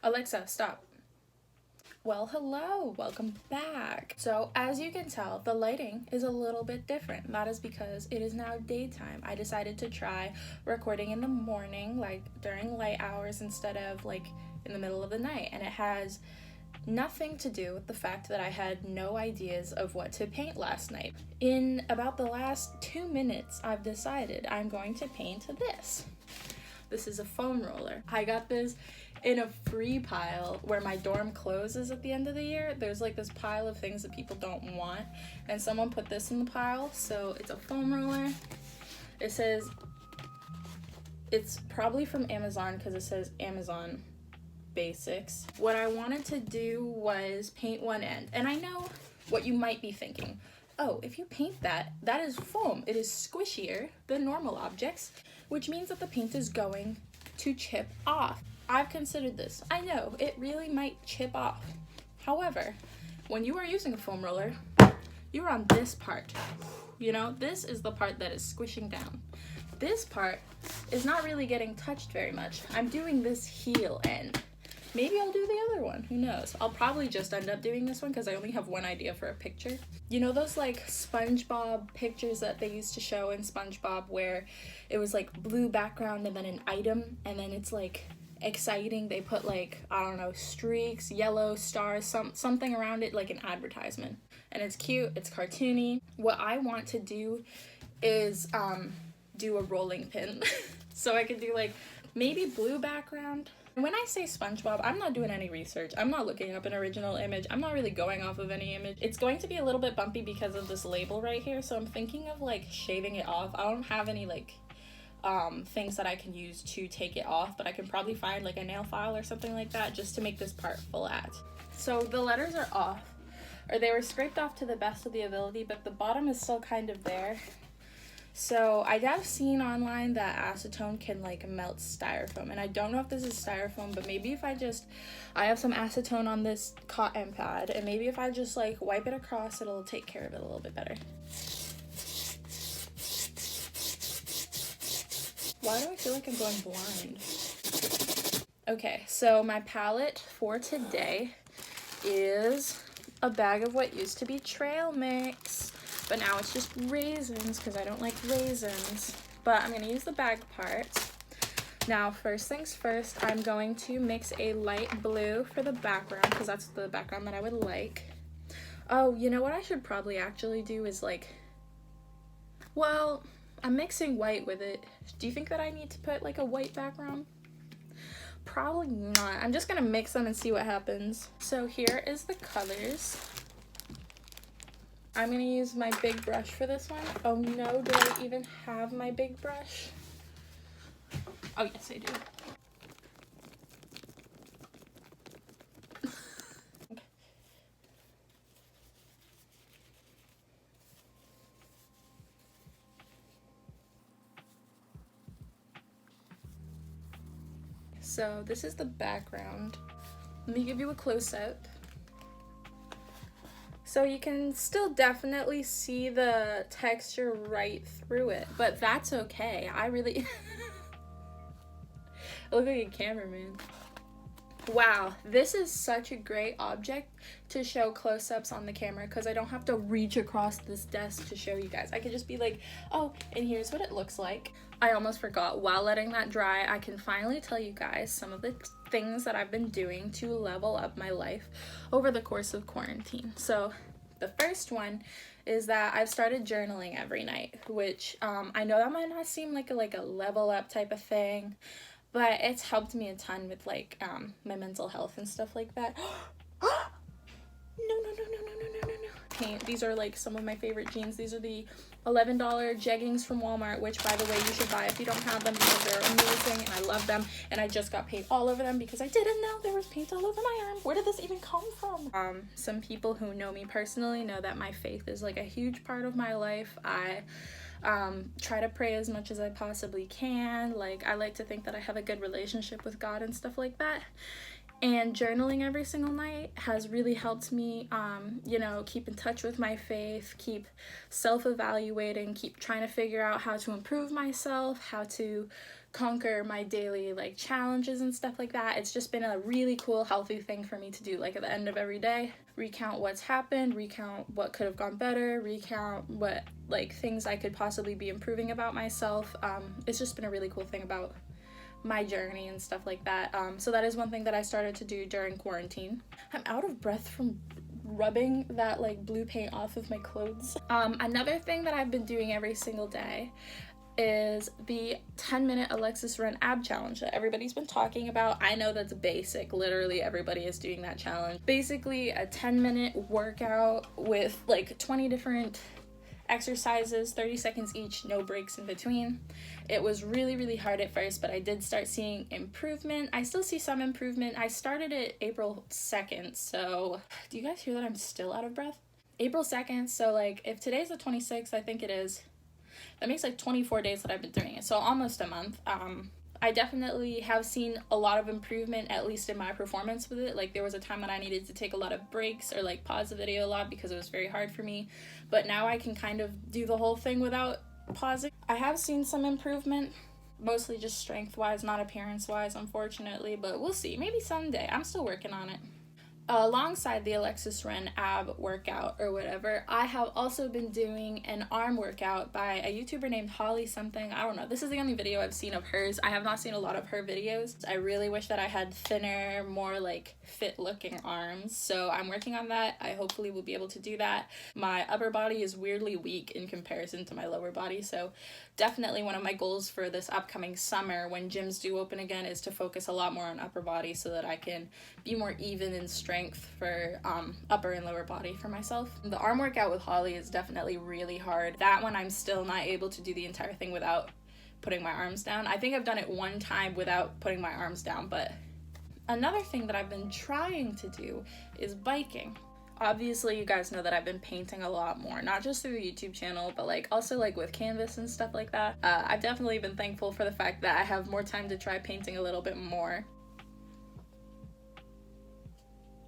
Alexa, stop. Well, hello, welcome back. So as you can tell, the lighting is a little bit different. That is because it is now daytime. I decided to try recording in the morning, like during light hours instead of like in the middle of the night. And it has nothing to do with the fact that I had no ideas of what to paint last night. In about the last 2 minutes, I've decided I'm going to paint this. This is a foam roller. I got this in a free pile where my dorm closes at the end of the year. There's like this pile of things that people don't want, and someone put this in the pile. So it's a foam roller. It says, it's probably from Amazon because it says Amazon Basics. What I wanted to do was paint one end, and I know what you might be thinking. Oh, if you paint that, that is foam. It is squishier than normal objects, which means that the paint is going to chip off. I've considered this. I know, it really might chip off. However, when you are using a foam roller, you're on this part. You know, this is the part that is squishing down. This part is not really getting touched very much. I'm doing this heel end. Maybe I'll do the other one, who knows? I'll probably just end up doing this one because I only have one idea for a picture. You know those like SpongeBob pictures that they used to show in SpongeBob where it was like blue background and then an item and then it's like exciting? They put like, I don't know, streaks, yellow stars, something around it like an advertisement. And it's cute, it's cartoony. What I want to do is do a rolling pin. So I could do like maybe blue background. When I say SpongeBob, I'm not doing any research. I'm not looking up an original image. I'm not really going off of any image. It's going to be a little bit bumpy because of this label right here, so I'm thinking of like shaving it off. I don't have any like things that I can use to take it off, but I can probably find like a nail file or something like that just to make this part flat. So the letters are off, or they were scraped off to the best of the ability, but the bottom is still kind of there. So I have seen online that acetone can like melt styrofoam, and I don't know if this is styrofoam, but maybe if I have some acetone on this cotton pad, and maybe if I just like wipe it across, it'll take care of it a little bit better. Why do I feel like I'm going blind? Okay, so my palette for today is a bag of what used to be trail mix. But now it's just raisins because I don't like raisins. But I'm going to use the bag parts. Now, first things first, I'm going to mix a light blue for the background because that's the background that I would like. Oh, you know what I should probably actually do is like, well, I'm mixing white with it. Do you think that I need to put like a white background? Probably not. I'm just going to mix them and see what happens. So here is the colors. I'm going to use my big brush for this one. Oh no, do I even have my big brush? Oh yes, I do. Okay. So this is the background. Let me give you a close-up. So you can still definitely see the texture right through it, but that's okay. I really I look like a cameraman. Wow, this is such a great object to show close-ups on the camera because I don't have to reach across this desk to show you guys. I could just be like, oh, and here's what it looks like. I almost forgot, while letting that dry, I can finally tell you guys some of the things that I've been doing to level up my life over the course of quarantine. So the first one is that I've started journaling every night, which I know that might not seem like a level up type of thing, but it's helped me a ton with like my mental health and stuff like that. No. Paint. These are like some of my favorite jeans. These are the $11 jeggings from Walmart, which by the way you should buy if you don't have them because they're amazing and I love them, and I just got paint all over them because I didn't know there was paint all over my arm. Where did this even come from? Some people who know me personally know that my faith is like a huge part of my life. I try to pray as much as I possibly can. Like, I like to think that I have a good relationship with God and stuff like that. And journaling every single night has really helped me, you know, keep in touch with my faith, keep self-evaluating, keep trying to figure out how to improve myself, how to conquer my daily like challenges and stuff like that. It's just been a really cool, healthy thing for me to do, like at the end of every day, recount what's happened, recount what could have gone better, recount what like things I could possibly be improving about myself. It's just been a really cool thing about my journey and stuff like that. So that is one thing that I started to do during quarantine. I'm out of breath from rubbing that like blue paint off of my clothes. Another thing that I've been doing every single day is the 10-minute Alexis Ren ab challenge that everybody's been talking about. I know that's basic, literally everybody is doing that challenge. Basically a 10-minute workout with like 20 different exercises, 30 seconds each, no breaks in between. It was really hard at first, but I did start seeing improvement. I still see some improvement. I started it April 2nd, so do you guys hear that I'm still out of breath? April 2nd, so like if today's the 26th, I think it is, that makes like 24 days that I've been doing it, so almost a month. I definitely have seen a lot of improvement, at least in my performance with it. Like there was a time when I needed to take a lot of breaks or like pause the video a lot because it was very hard for me, but now I can kind of do the whole thing without pausing. I have seen some improvement, mostly just strength wise, not appearance wise, unfortunately, but we'll see, maybe someday. I'm still working on it. Alongside the Alexis Ren ab workout or whatever, I have also been doing an arm workout by a YouTuber named Holly something. I don't know. This is the only video I've seen of hers. I have not seen a lot of her videos. I really wish that I had thinner, more like fit looking arms. So I'm working on that. I hopefully will be able to do that. My upper body is weirdly weak in comparison to my lower body. So definitely one of my goals for this upcoming summer when gyms do open again is to focus a lot more on upper body so that I can be more even in strength for upper and lower body for myself. The arm workout with Holly is definitely really hard. That one I'm still not able to do the entire thing without putting my arms down. I think I've done it one time without putting my arms down, but another thing that I've been trying to do is biking. Obviously, you guys know that I've been painting a lot more, not just through the YouTube channel, but like also like with canvas and stuff like that. I've definitely been thankful for the fact that I have more time to try painting a little bit more.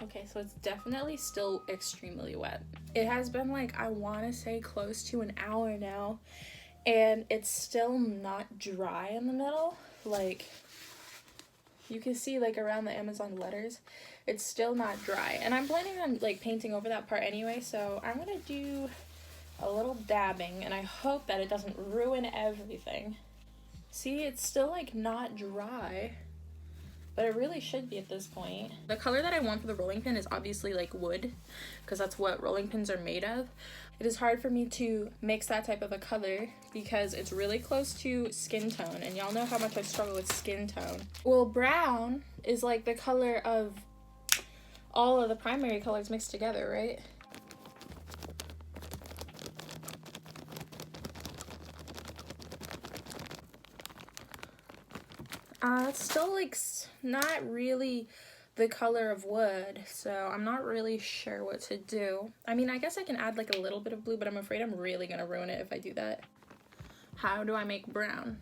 Okay, so it's definitely still extremely wet. It has been like, I want to say close to an hour now, and it's still not dry in the middle. Like, you can see like around the Amazon letters, it's still not dry. And I'm planning on like painting over that part anyway, so I'm gonna do a little dabbing, and I hope that it doesn't ruin everything. See, it's still like not dry, but it really should be at this point. The color that I want for the rolling pin is obviously like wood, because that's what rolling pins are made of. It is hard for me to mix that type of a color because it's really close to skin tone, and y'all know how much I struggle with skin tone. Well, brown is like the color of all of the primary colors mixed together, right? It's still like not really the color of wood, so I'm not really sure what to do. I mean, I guess I can add like a little bit of blue, but I'm afraid I'm really gonna ruin it if I do that. How do I make brown?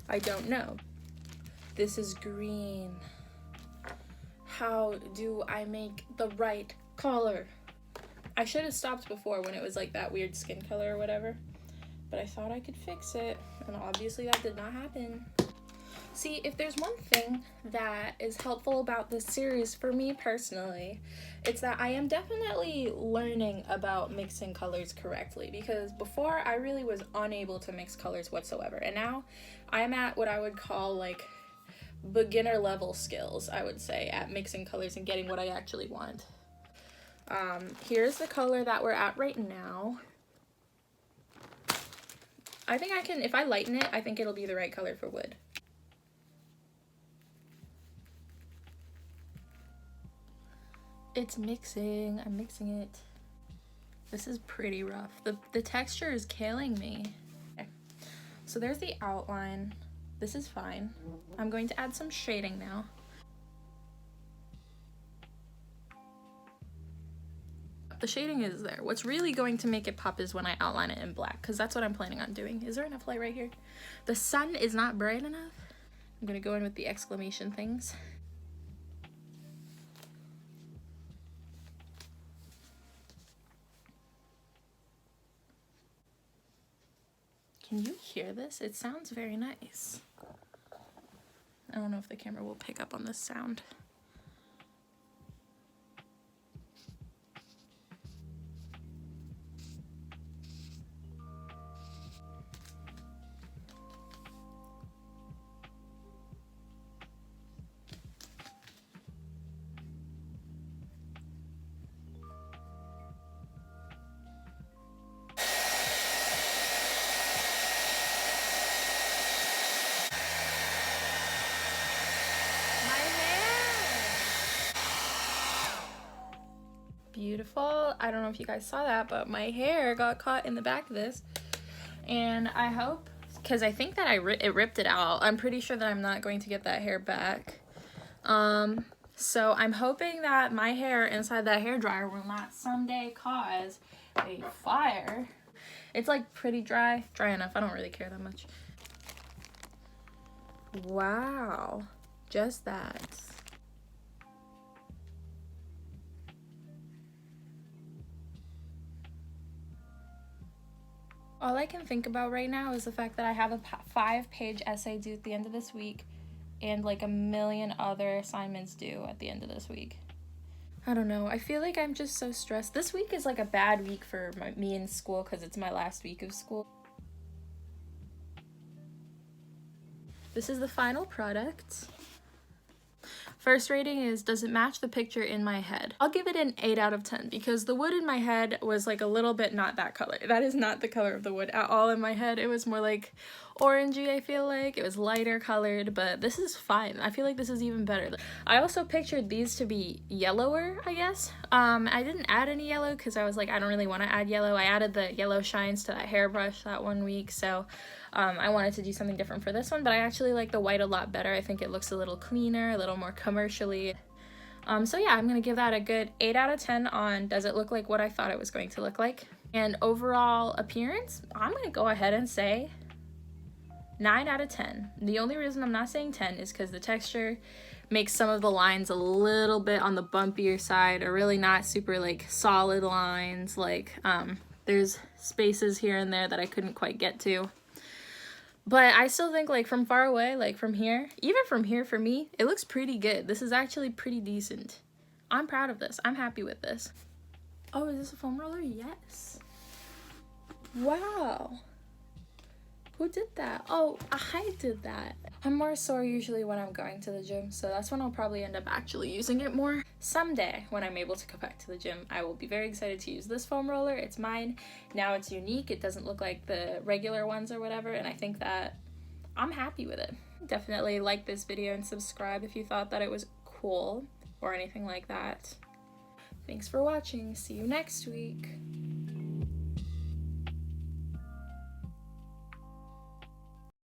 I don't know. This is green. How do I make the right color? I should have stopped before when it was like that weird skin color or whatever, but I thought I could fix it, and obviously that did not happen. See, if there's one thing that is helpful about this series for me personally, it's that I am definitely learning about mixing colors correctly, because before I really was unable to mix colors whatsoever, and now I'm at what I would call like beginner level skills, I would say, at mixing colors and getting what I actually want. Here's the color that we're at right now. I think I can, if I lighten it, I think it'll be the right color for wood. It's mixing. I'm mixing it. This is pretty rough. The texture is killing me. Okay. So there's the outline. This is fine. I'm going to add some shading now. The shading is there. What's really going to make it pop is when I outline it in black, because that's what I'm planning on doing. Is there enough light right here? The sun is not bright enough. I'm gonna go in with the exclamation things. Can you hear this? It sounds very nice. I don't know if the camera will pick up on this sound. Beautiful. I don't know if you guys saw that, but my hair got caught in the back of this, and I hope, because I think that it ripped it out. I'm pretty sure that I'm not going to get that hair back. So I'm hoping that my hair inside that hair dryer will not someday cause a fire. It's like pretty dry enough. I don't really care that much. Wow, just that. All I can think about right now is the fact that I have a 5-page essay due at the end of this week and like a million other assignments due at the end of this week. I don't know. I feel like I'm just so stressed. This week is like a bad week for me in school because it's my last week of school. This is the final product. First rating is, does it match the picture in my head? I'll give it an 8 out of 10 because the wood in my head was like a little bit not that color. That is not the color of the wood at all in my head. It was more like orangey, I feel like. It was lighter colored, but this is fine. I feel like this is even better. I also pictured these to be yellower, I guess. I didn't add any yellow because I was like, I don't really want to add yellow. I added the yellow shines to that hairbrush that one week, so I wanted to do something different for this one, but I actually like the white a lot better. I think it looks a little cleaner, a little more commercially. So yeah, I'm gonna give that a good 8 out of 10 on does it look like what I thought it was going to look like. And overall appearance, I'm gonna go ahead and say 9 out of 10. The only reason I'm not saying 10 is because the texture makes some of the lines a little bit on the bumpier side, or really not super like solid lines. Like there's spaces here and there that I couldn't quite get to. But I still think like from far away, like from here, even from here for me, it looks pretty good. This is actually pretty decent. I'm proud of this. I'm happy with this. Oh, is this a foam roller? Yes. Wow. Who did that? Oh, I did that. I'm more sore usually when I'm going to the gym, so that's when I'll probably end up actually using it more. Someday, when I'm able to go back to the gym, I will be very excited to use this foam roller. It's mine. Now it's unique. It doesn't look like the regular ones or whatever, and I think that I'm happy with it. Definitely like this video and subscribe if you thought that it was cool or anything like that. Thanks for watching. See you next week.